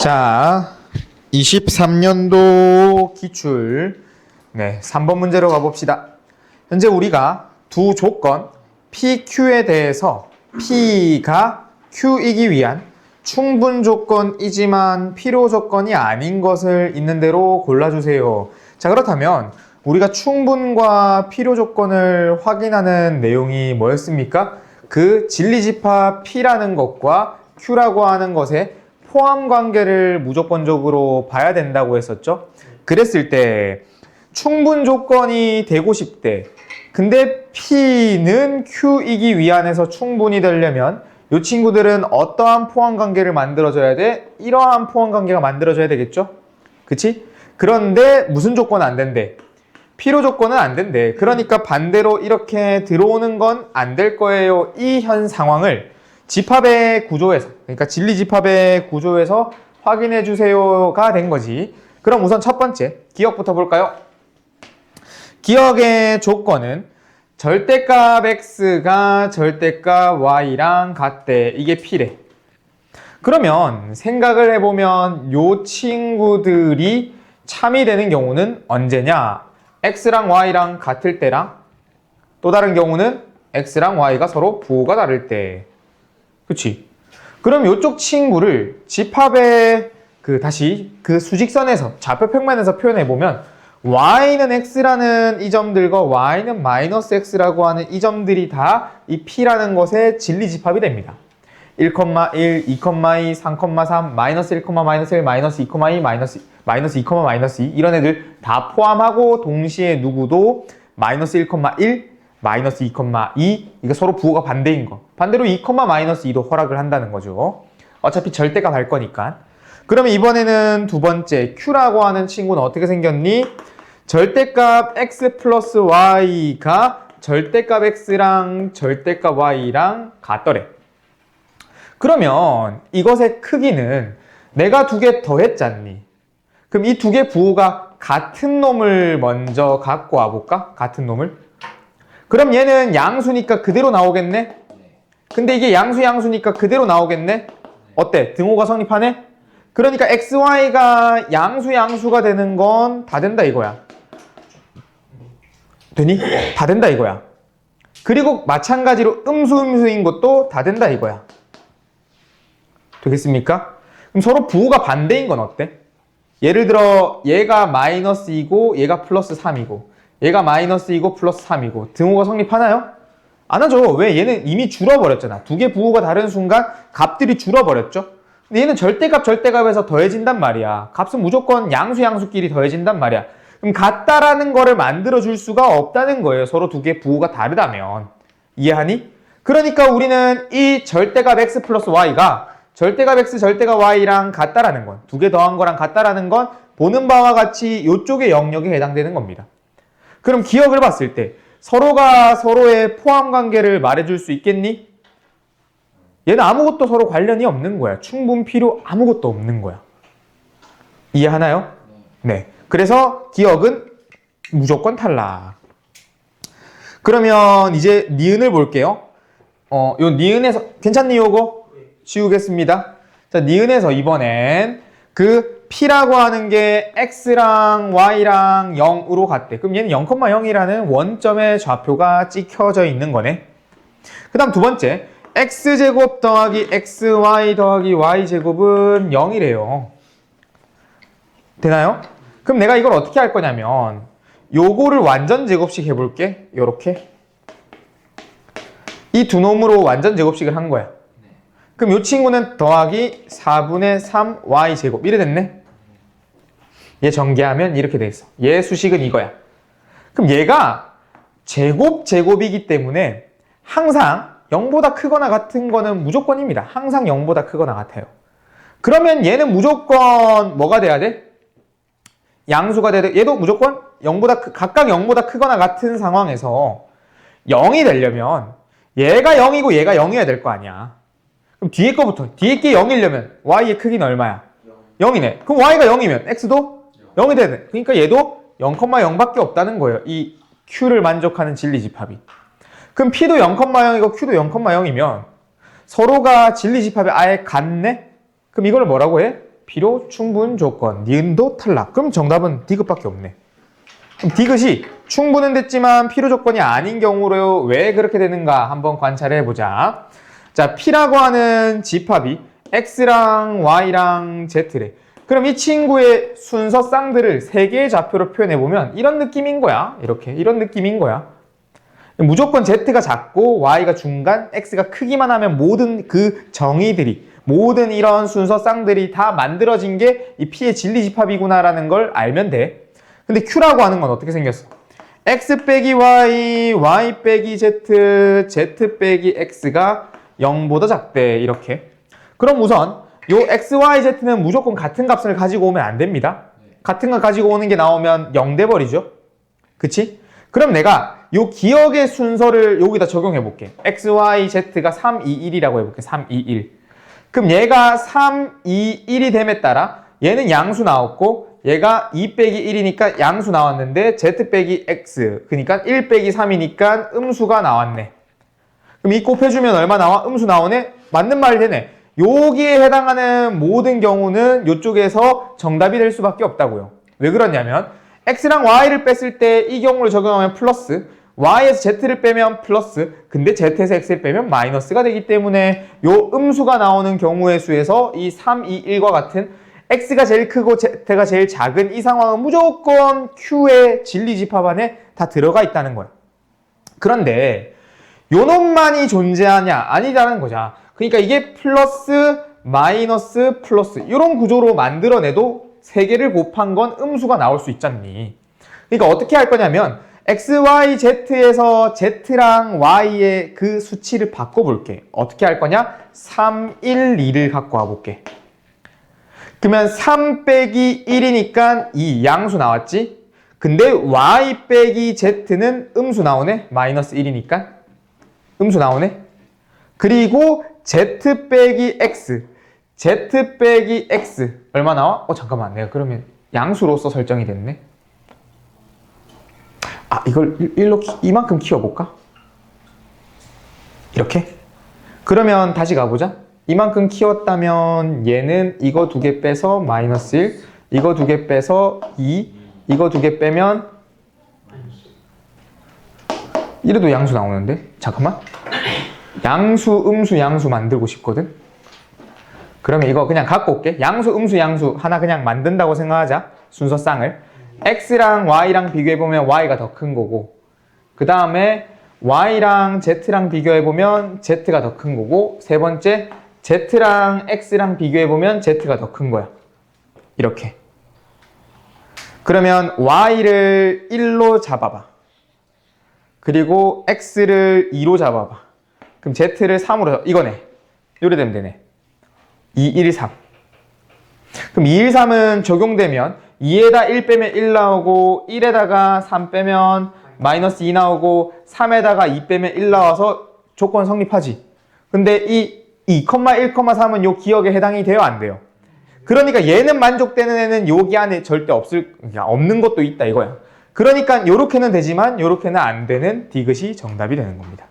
자, 23년도 기출 3번 문제로 가봅시다. 현재 우리가 두 조건 PQ에 대해서 P가 Q이기 위한 충분 조건이지만 필요 조건이 아닌 것을 있는 대로 골라주세요. 자, 그렇다면 우리가 충분과 필요 조건을 확인하는 내용이 뭐였습니까? 그 진리집합 P라는 것과 Q라고 하는 것의 포함 관계를 무조건적으로 봐야 된다고 했었죠. 그랬을 때 충분 조건이 되고 싶대. 근데 P는 Q이기 위한에서 충분히 되려면 이 친구들은 어떠한 포함 관계를 만들어줘야 돼? 이러한 포함 관계가 만들어져야 되겠죠? 그치? 그런데 무슨 조건은 안 된대? 필요 조건은 안 된대. 그러니까 반대로 이렇게 들어오는 건 안 될 거예요. 이 현 상황을 집합의 구조에서, 그러니까 진리집합의 구조에서 확인해 주세요가 된 거지. 그럼 우선 첫 번째 기억부터 볼까요? 기억의 조건은 절대값 x가 절대값 y랑 같대. 이게 P래. 그러면 생각을 해보면 요 친구들이 참이 되는 경우는 언제냐? x랑 y랑 같을 때랑 또 다른 경우는 x랑 y가 서로 부호가 다를 때. 그치? 그럼 이쪽 친구를 집합의 다시 수직선에서 좌표 평면에서 표현해보면 y는 x라는 이 점들과 y는 마이너스 x라고 하는 이 점들이 다 이 p라는 것의 진리집합이 됩니다. 1, 2, 3, 마이너스 1, 마이너스 1, 마이너스 2, 2, 마이너스 2, 마이너스 2 이런 애들 다 포함하고 동시에 누구도 마이너스 1, 1, 마이너스 2, 2 이거 서로 부호가 반대인 거. 반대로 2, 마이너스 2도 허락을 한다는 거죠. 어차피 절대값 할 거니까. 그러면 이번에는 두 번째 Q라고 하는 친구는 어떻게 생겼니? 절대값 x 플러스 y가 절대값 x랑 절대값 y랑 같더래. 그러면 이것의 크기는 내가 두 개 더했잖니. 그럼 이 두 개 부호가 같은 놈을 먼저 갖고 와볼까? 같은 놈을. 그럼 얘는 양수니까 그대로 나오겠네? 근데 이게 양수니까 그대로 나오겠네? 어때? 등호가 성립하네? 그러니까 xy가 양수가 되는 건 다 된다 이거야. 되니? 다 된다 이거야. 그리고 마찬가지로 음수인 것도 다 된다 이거야. 되겠습니까? 그럼 서로 부호가 반대인 건 어때? 예를 들어 얘가 마이너스 2고 얘가 플러스 3이고 얘가 마이너스 2고 플러스 3이고 등호가 성립하나요? 안 하죠. 왜? 얘는 이미 줄어버렸잖아. 두 개 부호가 다른 순간 값들이 줄어버렸죠. 근데 얘는 절대값에서 더해진단 말이야. 값은 무조건 양수끼리 더해진단 말이야. 그럼 같다라는 거를 만들어줄 수가 없다는 거예요. 서로 두 개 부호가 다르다면. 이해하니? 그러니까 우리는 이 절대값 x 플러스 y가 절대값 x, 절대값 y랑 같다라는 건, 두 개 더한 거랑 같다라는 건 보는 바와 같이 이쪽의 영역에 해당되는 겁니다. 그럼 기억을 봤을 때 서로가 서로의 포함 관계를 말해줄 수 있겠니? 얘는 아무것도 서로 관련이 없는 거야. 충분 필요 아무것도 없는 거야. 이해하나요? 네. 그래서 기억은 무조건 탈락. 그러면 이제 니은을 볼게요. 요 니은에서 괜찮니 요거? 지우겠습니다. 자, 니은에서 이번엔 그 P라고 하는 게 X랑 Y랑 0으로 같대. 그럼 얘는 0,0이라는 원점의 좌표가 찍혀져 있는 거네. 그 다음 두 번째, X제곱 더하기 XY 더하기 Y제곱은 0이래요. 되나요? 그럼 내가 이걸 어떻게 할 거냐면 요거를 완전 제곱식 해볼게. 요렇게. 이 두 놈으로 완전 제곱식을 한 거야. 그럼 이 친구는 더하기 4분의 3 y제곱 이래 됐네. 얘 전개하면 이렇게 돼 있어. 얘 수식은 이거야. 그럼 얘가 제곱이기 때문에 항상 0보다 크거나 같은 거는 무조건입니다. 항상 0보다 크거나 같아요. 그러면 얘는 무조건 뭐가 돼야 돼? 양수가 돼야 돼. 얘도 무조건 각각 0보다 크거나 같은 상황에서 0이 되려면 얘가 0이고 얘가 0이어야 될 거 아니야. 그럼 뒤에 거부터, 뒤에 게 0이려면 y의 크기는 얼마야? 0이네. 그럼 y가 0이면 x도 0이 돼야 돼. 그러니까 얘도 0,0밖에 없다는 거예요. 이 q를 만족하는 진리집합이. 그럼 p도 0,0이고 q도 0,0이면 서로가 진리집합이 아예 같네? 그럼 이걸 뭐라고 해? 필요 충분 조건, 니은도 탈락. 그럼 정답은 D급밖에 없네. 그럼 D급이 충분은 됐지만 필요 조건이 아닌 경우로 왜 그렇게 되는가 한번 관찰해 보자. 자, P라고 하는 집합이 X랑 Y랑 Z래. 그럼 이 친구의 순서 쌍들을 세 개의 좌표로 표현해 보면 이런 느낌인 거야. 이렇게 이런 느낌인 거야. 무조건 Z가 작고 Y가 중간, X가 크기만 하면 모든 그 정의들이, 모든 이런 순서 쌍들이 다 만들어진 게 이 P의 진리 집합이구나라는 걸 알면 돼. 근데 Q라고 하는 건 어떻게 생겼어? X 빼기 Y, Y 빼기 Z, Z 빼기 X가 0보다 작대. 이렇게. 그럼 우선 요 X, Y, Z는 무조건 같은 값을 가지고 오면 안 됩니다. 같은 걸 가지고 오는 게 나오면 0 돼버리죠. 그치? 그럼 내가 요 기억의 순서를 여기다 적용해 볼게. X, Y, Z가 3, 2, 1이라고 해볼게. 3, 2, 1. 그럼 얘가 3, 2, 1이 됨에 따라 얘는 양수 나왔고 얘가 2 빼기 1이니까 양수 나왔는데 Z 빼기 X 그러니까 1 빼기 3이니까 음수가 나왔네. 그럼 이 곱해주면 얼마 나와? 음수 나오네? 맞는 말이 되네. 여기에 해당하는 모든 경우는 이쪽에서 정답이 될 수밖에 없다고요. 왜 그러냐면 X랑 Y를 뺐을 때 이 경우를 적용하면 플러스, Y에서 Z를 빼면 플러스, 근데 Z에서 X를 빼면 마이너스가 되기 때문에 요 음수가 나오는 경우의 수에서 이 3, 2, 1과 같은 X가 제일 크고 Z가 제일 작은 이 상황은 무조건 Q의 진리 집합 안에 다 들어가 있다는 거야. 그런데 요 놈만이 존재하냐? 아니라는 거죠. 그러니까 이게 플러스, 마이너스, 플러스 이런 구조로 만들어내도 세 개를 곱한 건 음수가 나올 수 있잖니. 그러니까 어떻게 할 거냐면 X, Y, Z에서 Z랑 Y의 그 수치를 바꿔볼게. 어떻게 할 거냐? 3, 1, 2를 갖고 와볼게. 그러면 3 빼기 1이니까 2 양수 나왔지? 근데 Y 빼기 Z는 음수 나오네? 마이너스 1이니까 음수 나오네? 그리고 Z 빼기 X Z 빼기 X 얼마 나와? 잠깐만 내가 그러면 양수로서 설정이 됐네. 이걸 1로 이만큼 키워볼까? 이렇게? 그러면 다시 가보자. 이만큼 키웠다면 얘는 이거 두 개 빼서 마이너스 1 이거 두 개 빼서 2 이거 두 개 빼면 이래도 양수 나오는데? 잠깐만. 양수, 음수, 양수 만들고 싶거든? 그러면 이거 그냥 갖고 올게. 양수, 음수, 양수 하나 그냥 만든다고 생각하자. 순서쌍을. X랑 Y랑 비교해보면 Y가 더 큰 거고 그 다음에 Y랑 Z랑 비교해보면 Z가 더 큰 거고 세 번째 Z랑 X랑 비교해보면 Z가 더 큰 거야. 이렇게. 그러면 Y를 1로 잡아봐. 그리고 X를 2로 잡아봐. 그럼 Z를 3으로 이거네. 요래 되면 되네. 2, 1, 3. 그럼 2, 1, 3은 적용되면 2에다 1 빼면 1 나오고 1에다가 3 빼면 마이너스 2 나오고 3에다가 2 빼면 1 나와서 조건 성립하지. 근데 이 2,1,3은 요 기억에 해당이 돼요? 안 돼요? 그러니까 얘는 만족되는 애는 여기 안에 절대 없는 것도 있다 이거야. 그러니까 요렇게는 되지만 요렇게는 안 되는 디귿이 정답이 되는 겁니다.